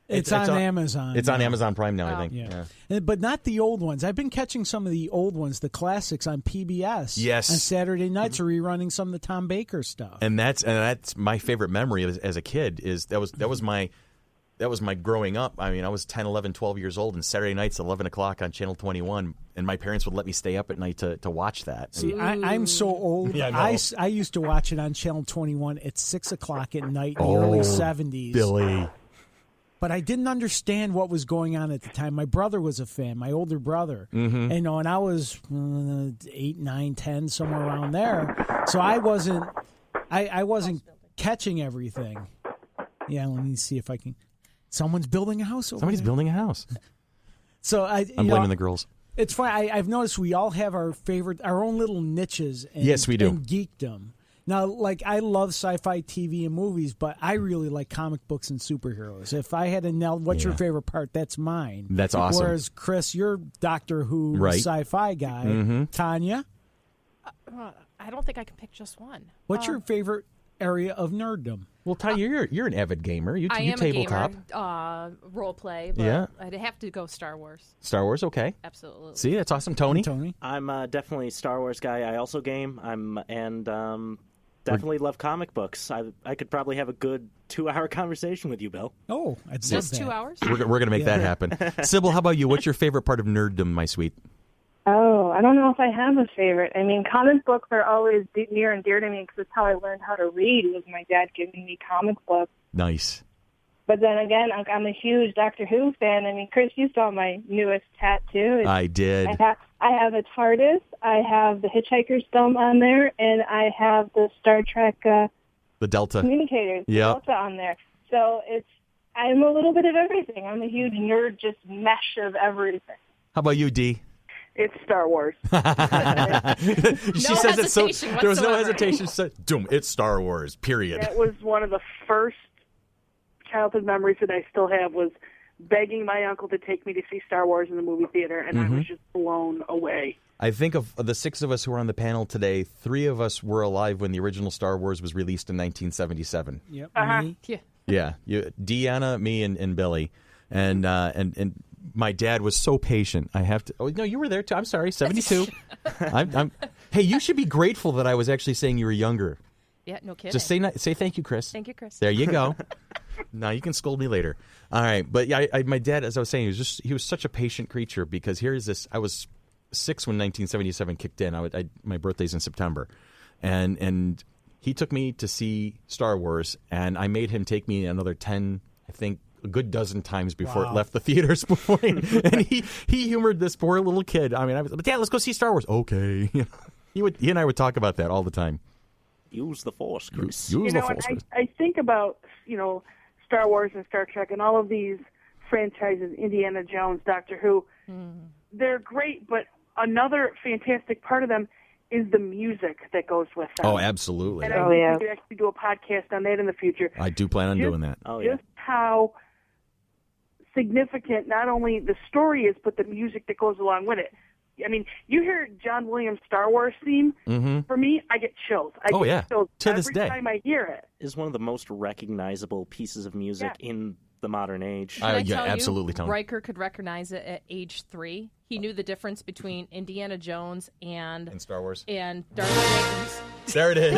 It's on Amazon. It's on Amazon Prime now, I think. Yeah. But not the old ones. I've been catching some of the old ones, the classics, on PBS. Yes. On Saturday nights, or rerunning some of the Tom Baker stuff. And that's my favorite memory as a kid. That was my growing up. I mean, I was 10, 11, 12 years old, and Saturday nights, 11 o'clock on Channel 21, and my parents would let me stay up at night to watch that. See, I'm so old. Yeah, I used to watch it on Channel 21 at 6 o'clock at night in the early 70s. Billy. But I didn't understand what was going on at the time. My brother was a fan, my older brother. Mm-hmm. And I was 8, 9, 10, somewhere around there. So I wasn't catching everything. Yeah, let me see if I can. Someone's building a house over Somebody's there. building a house. So I'm blaming the girls. It's funny. I've noticed we all have our own little niches. Yes, we do. And geekdom. Now, like, I love sci-fi TV and movies, but I really like comic books and superheroes. If I had to nail what's your favorite part, that's mine. That's awesome. Whereas, Chris, you're Doctor Who sci-fi guy. Mm-hmm. Tanya? I don't think I can pick just one. What's your favorite area of nerddom? Well, Tanya, you're an avid gamer. You I am tabletop. a gamer, role play, but Yeah. I'd have to go Star Wars. Star Wars, okay. Absolutely. See, that's awesome. Tony? I'm definitely a Star Wars guy. I also game. Definitely love comic books. I could probably have a good 2-hour conversation with you, Bill. Oh, I'd just 2 hours? We're going to make that happen. Sybil, how about you? What's your favorite part of nerddom, my sweet? Oh, I don't know if I have a favorite. I mean, comic books are always near and dear to me because it's how I learned how to read, was my dad giving me comic books. Nice. But then again, I'm a huge Doctor Who fan. I mean, Chris, you saw my newest tattoo. I did. I have a TARDIS, I have the Hitchhiker's thumb on there, and I have the Star Trek the Delta communicators, the Delta on there. So I'm a little bit of everything. I'm a huge nerd, just mesh of everything. How about you, Dee? It's Star Wars. She says it so. There was no hesitation. Doom. It's Star Wars. Period. That was one of the first childhood memories that I still have, was begging my uncle to take me to see Star Wars in the movie theater, and I was just blown away. I think of the 6 of us who are on the panel today, 3 of us were alive when the original Star Wars was released in 1977. Yep. Yeah. Deanna, me, and Billy, and my dad was so patient. I have to. Oh no, you were there too. I'm sorry, 72. Hey, you should be grateful that I was actually saying you were younger. Yeah, no kidding. Just say thank you, Chris. Thank you, Chris. There you go. Now you can scold me later. All right, but yeah, my dad, as I was saying, he was such a patient creature, because here's this. I was 6 when 1977 kicked in. My birthday's in September, and he took me to see Star Wars, and I made him take me another 10, I think, a good dozen times before it left the theaters. And he humored this poor little kid. I mean, but Dad, let's go see Star Wars. Okay, he and I would talk about that all the time. Use the Force, Chris. You know, I think about, Star Wars and Star Trek and all of these franchises, Indiana Jones, Doctor Who. They're great, but another fantastic part of them is the music that goes with them. Oh, absolutely. And I think we could actually do a podcast on that in the future. I do plan on doing that. Just how significant not only the story is, but the music that goes along with it. I mean, you hear John Williams' Star Wars theme, for me, I get chills. I get chills to every this day. time I hear it. Is one of the most recognizable pieces of music in the modern age. Absolutely, Tony. Riker could recognize it at age 3. He knew the difference between Indiana Jones and Star Wars and Darth Vader's. There it is.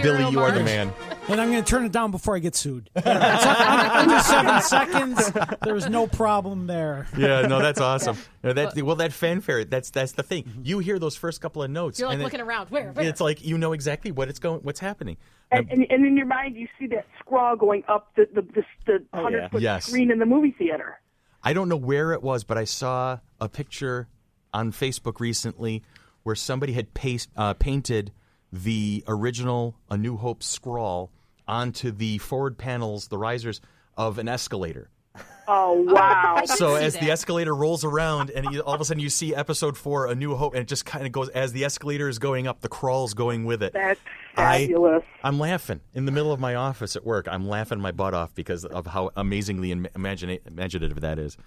Billy, you are the man. And I'm going to turn it down before I get sued. Under 7 seconds, there's no problem there. Yeah, no, that's awesome. That fanfare, that's the thing. You hear those first couple of notes. You're like looking around. Where? It's like you know exactly what's happening. And in your mind, you see that scroll going up the 100-foot screen in the movie theater. I don't know where it was, but I saw a picture on Facebook recently where somebody had painted the original A New Hope scroll onto the forward panels, the risers, of an escalator. Oh, wow. So as the escalator rolls around, and all of a sudden you see Episode 4, A New Hope, and it just kind of goes, as the escalator is going up, the crawl's going with it. That's Fabulous. I'm laughing in the middle of my office at work. I'm laughing my butt off because of how amazingly imaginative that is.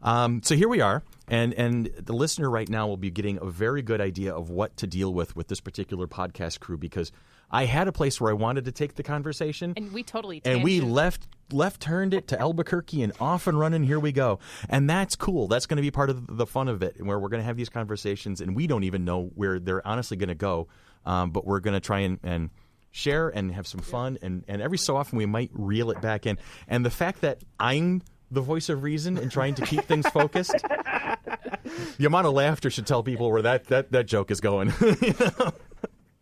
So here we are, and the listener right now will be getting a very good idea of what to deal with this particular podcast crew, because I had a place where I wanted to take the conversation. And we totally And we tangent. left-turned it to Albuquerque and off and running, here we go. And that's cool. That's going to be part of the fun of it, where we're going to have these conversations, and we don't even know where they're honestly going to go. But we're going to try and share and have some fun, and every so often we might reel it back in. And the fact that I'm the voice of reason and trying to keep things focused, the amount of laughter should tell people where that joke is going. You know?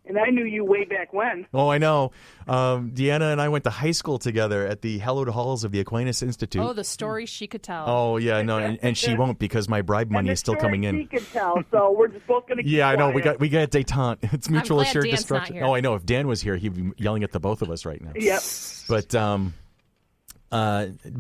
And I knew you way back when. Oh, I know. Deanna and I went to high school together at the hallowed halls of the Aquinas Institute. Oh, the stories she could tell. Oh, yeah, no, and she won't, because my bribe money is still coming in. She could tell, so we're just both going to keep Yeah, I know. quiet. We got détente. It's mutual glad assured Dan's destruction. not here. Oh, I know. If Dan was here, he'd be yelling at the both of us right now. Yep. But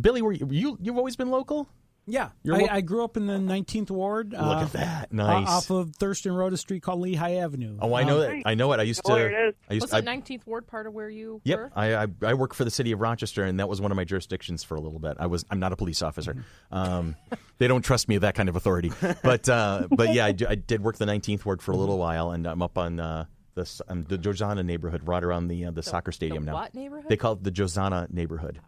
Billy, you've always been local? Yeah, You're I grew up in the 19th Ward. Look at that, nice. Off of Thurston Road, a street called Lehigh Avenue. Oh, I know that. I know it. I used to. Where it is. I used. Was it 19th Ward part of where you Yep, were? I work for the city of Rochester, and that was one of my jurisdictions for a little bit. I'm not a police officer. They don't trust me with that kind of authority. But yeah, I did work the 19th Ward for a little while, and I'm up on the Josana neighborhood, right around the soccer stadium now. What neighborhood? They call it the Josana neighborhood.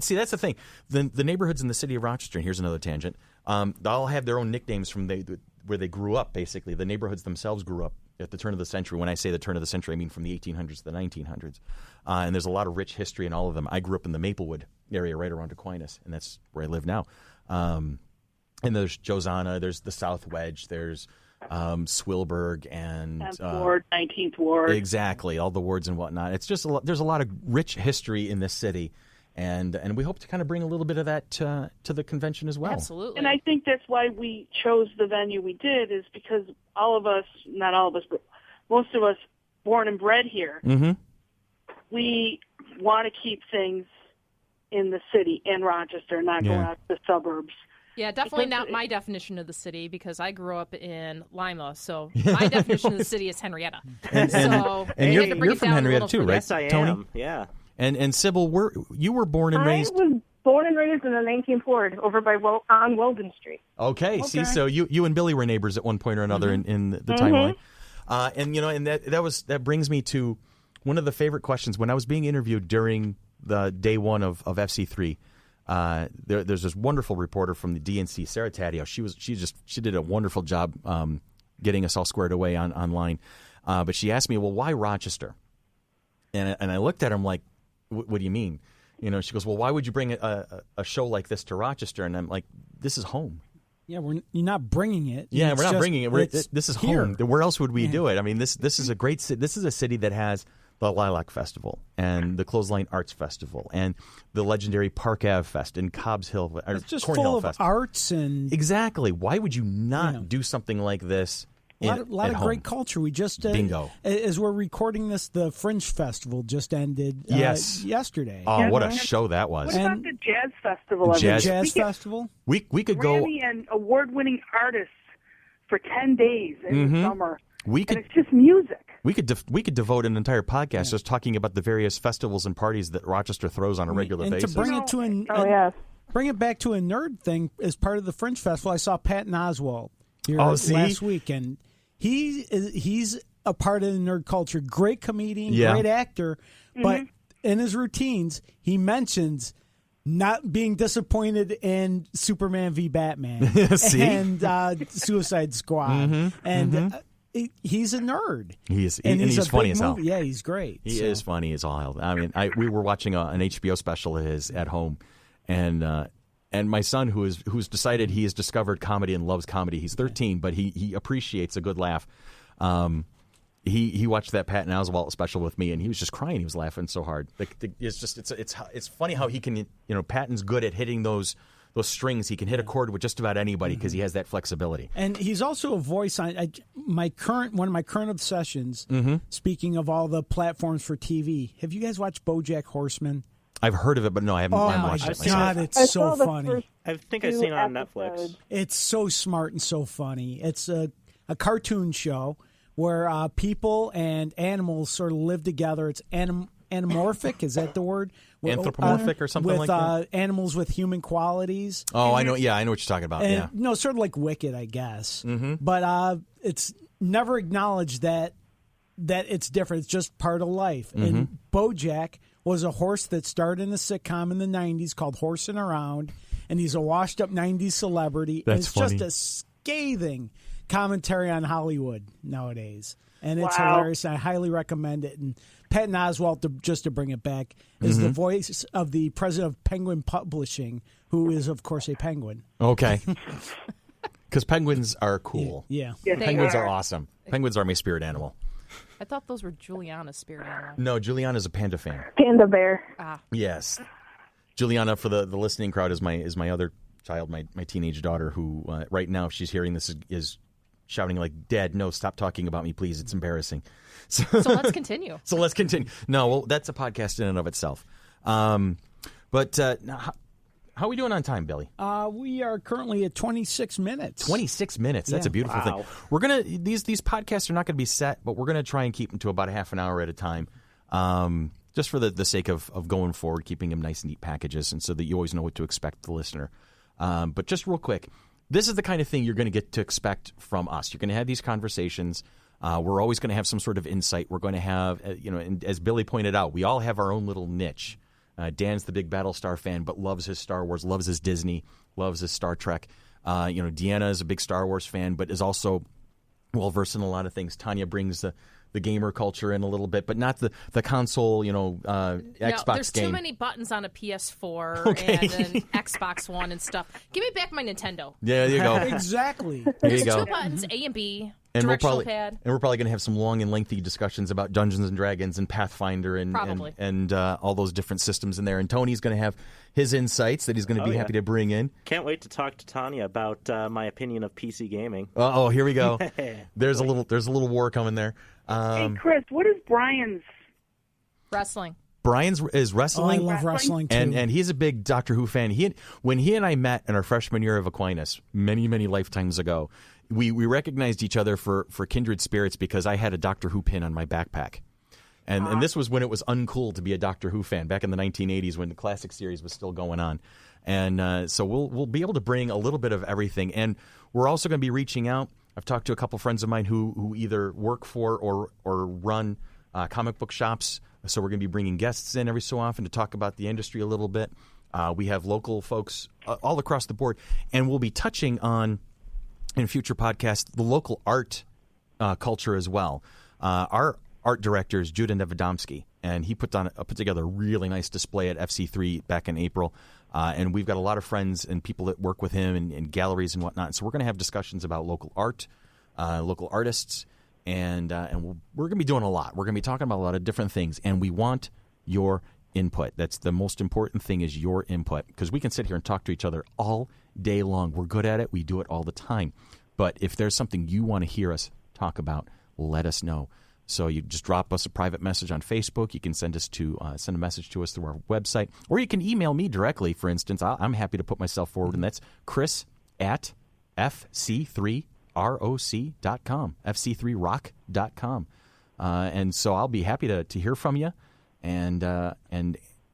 See, that's the thing. The neighborhoods in the city of Rochester, and here's another tangent, they all have their own nicknames from where they grew up, basically. The neighborhoods themselves grew up at the turn of the century. When I say the turn of the century, I mean from the 1800s to the 1900s. And there's a lot of rich history in all of them. I grew up in the Maplewood area right around Aquinas, and that's where I live now. And there's Josana, there's the South Wedge, there's Swilberg, and 10th Ward, 19th Ward. Exactly, all the wards and whatnot. It's just there's a lot of rich history in this city. And we hope to kind of bring a little bit of that to the convention as well. Absolutely. And I think that's why we chose the venue we did, is because all of us, not all of us, but most of us born and bred here, we want to keep things in the city, in Rochester, not going out to the suburbs. Yeah, definitely not my definition of the city, because I grew up in Lima, so my definition of the city is Henrietta. And we you're have to bring it from down a Henrietta little too, further. right, Yes, I Tony? am. Yeah. And Sybil, you were born and raised. I was born and raised in the 19th Ward over by on Weldon Street. Okay. See, so you and Billy were neighbors at one point or another in the timeline. And that brings me to one of the favorite questions. When I was being interviewed during the day one of FC3, there's this wonderful reporter from the DNC, Sarah Taddeo. She did a wonderful job getting us all squared away online. But she asked me, well, why Rochester? And I looked at her, I'm like, what do you mean? You know, she goes, well, why would you bring a show like this to Rochester? And I'm like, this is home. Yeah, you're not bringing it. Yeah, It's we're not just- bringing it. This is here. home. Where else would we do it? I mean, this is a great city. This is a city that has the Lilac Festival and the Clothesline Arts Festival and the legendary Park Ave Fest and Cobbs Hill. It's just Cornhill full of Fest. arts and Exactly. Why would you not do something like this? a lot at of home? great culture. We just Bingo. As we're recording this, the Fringe Festival just ended. Yes. Yesterday. Oh, what a show that was! What about the Jazz Festival? The Jazz- Jazz we get Festival. We could go. Grammy and award-winning artists for 10 days in the summer. We And could it's just music. we could devote an entire podcast just talking about the various festivals and parties that Rochester throws on a regular and basis. to bring it to yes. bring it back to a nerd thing as part of the Fringe Festival, I saw Patton Oswalt here see? last week, and he's a part of the nerd culture. Great comedian, Yeah. great actor, but in his routines, he mentions not being disappointed in Superman v. Batman See? and Suicide Squad, and he's a nerd. He is, and and he's a funny big as hell. movie. Yeah, he's great. He So- is funny as all hell. I mean, we were watching an HBO special of his at home, and my son, who's decided he has discovered comedy and loves comedy. He's 13, but he appreciates a good laugh. He watched that Patton Oswalt special with me, and he was just crying. He was laughing so hard. It's funny how he can, Patton's good at hitting those strings. He can hit a chord with just about anybody because he has that flexibility. And he's also a voice on one of my current obsessions. Speaking of all the platforms for TV, have you guys watched BoJack Horseman? I've heard of it, but no, I haven't Oh my watched it myself. God, I it's saw so the funny. first I think I've two seen it on episodes. Netflix. It's so smart and so funny. It's a cartoon show where people and animals sort of live together. It's anamorphic, is that the word? Anthropomorphic or something with, like that? Animals with human qualities. Oh, I know. Yeah, I know what you're talking about. And, yeah. No, sort of like Wicked, I guess. Mm-hmm. But it's never acknowledged that it's different. It's just part of life. Mm-hmm. And BoJack was a horse that starred in a sitcom in the 90s called Horsing Around, and he's a washed-up 90s celebrity. That's and it's funny. just a scathing commentary on Hollywood nowadays. And it's Wow. hilarious, and I highly recommend it. And Patton Oswalt, just to bring it back, is the voice of the president of Penguin Publishing, who is, of course, a penguin. Okay. Because penguins are cool. Yeah. Yes, Penguins they are awesome. Penguins are my spirit animal. I thought those were Juliana's spirit animal. No, Juliana's a panda fan. Panda bear. Yes. Juliana, for the listening crowd, is my other child, my teenage daughter, who right now, if she's hearing this, is shouting like, "Dad, no, stop talking about me, please. It's embarrassing." So let's continue. So let's continue. No, well, that's a podcast in and of itself. But now, how are we doing on time, Billy? We are currently at 26 minutes. 26 minutes. That's a beautiful thing. We're gonna these podcasts are not gonna be set, but we're gonna try and keep them to about a half an hour at a time, just for the sake of going forward, keeping them nice, neat packages, and so that you always know what to expect the listener. But just real quick, this is the kind of thing you're going to get to expect from us. You're going to have these conversations. We're always going to have some sort of insight. We're going to have, and as Billy pointed out, we all have our own little niche. Dan's the big Battlestar fan, but loves his Star Wars, loves his Disney, loves his Star Trek. Deanna is a big Star Wars fan, but is also well-versed in a lot of things. Tanya brings the gamer culture in a little bit, but not the console, Xbox there's game. too many buttons on a PS4 Okay. and an Xbox One and stuff. Give me back my Nintendo. Yeah, there you go. Exactly. There There's you go. 2 buttons, A and B, And we're directional probably pad. going to have some long and lengthy discussions about Dungeons and Dragons and Pathfinder Probably. and all those different systems in there. And Tony's going to have his insights that he's going to be happy to bring in. Can't wait to talk to Tanya about my opinion of PC gaming. Oh, here we go. There's a little war coming there. Hey, Chris, what is Brian's? Wrestling. Brian's is Oh, I wrestling. love wrestling, too. And he's a big Doctor Who fan. When he and I met in our freshman year of Aquinas many, many lifetimes ago, we recognized each other for kindred spirits because I had a Doctor Who pin on my backpack. And this was when it was uncool to be a Doctor Who fan, back in the 1980s when the classic series was still going on. And so we'll be able to bring a little bit of everything. And we're also going to be reaching out. I've talked to a couple friends of mine who either work for or run comic book shops. So we're going to be bringing guests in every so often to talk about the industry a little bit. We have local folks all across the board. And we'll be touching on, in future podcasts, the local art culture as well. Our art director is Judah Nevedomsky, and he put together a really nice display at FC3 back in April. And we've got a lot of friends and people that work with him in galleries and whatnot. So we're going to have discussions about local art, local artists, and we're going to be doing a lot. We're going to be talking about a lot of different things, and we want your input. That's the most important thing, is your input, because we can sit here and talk to each other all day long. We're good at it. We do it all the time. But if there's something you want to hear us talk about, let us know. So you just drop us a private message on Facebook. You can send a message to us through our website, or you can email me directly. For instance, I'm happy to put myself forward, and that's chris@fc3roc.com, fc3rock.com. And so I'll be happy to hear from you and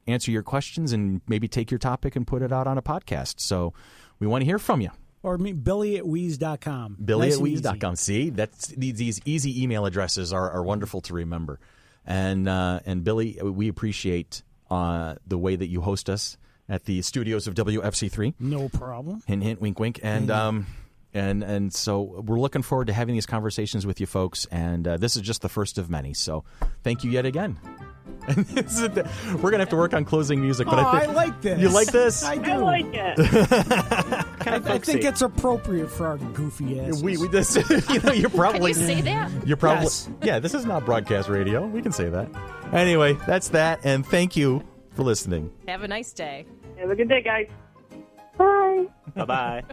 answer your questions and maybe take your topic and put it out on a podcast. So we want to hear from you. Or Billy@Weeze.com. Billy@Weeze.com. See, these easy email addresses are wonderful to remember. And Billy, we appreciate the way that you host us at the studios of WFC3. No problem. Hint, hint, wink, wink. And so we're looking forward to having these conversations with you folks. And this is just the first of many. So thank you yet again. We're going to have to work on closing music. But I like this. You like this? I do. I like it. I think it's appropriate for our goofy asses. We this, you're probably. Can you say that? You're probably. Yes. Yeah, this is not broadcast radio. We can say that. Anyway, that's that. And thank you for listening. Have a nice day. Have a good day, guys. Bye. Bye-bye.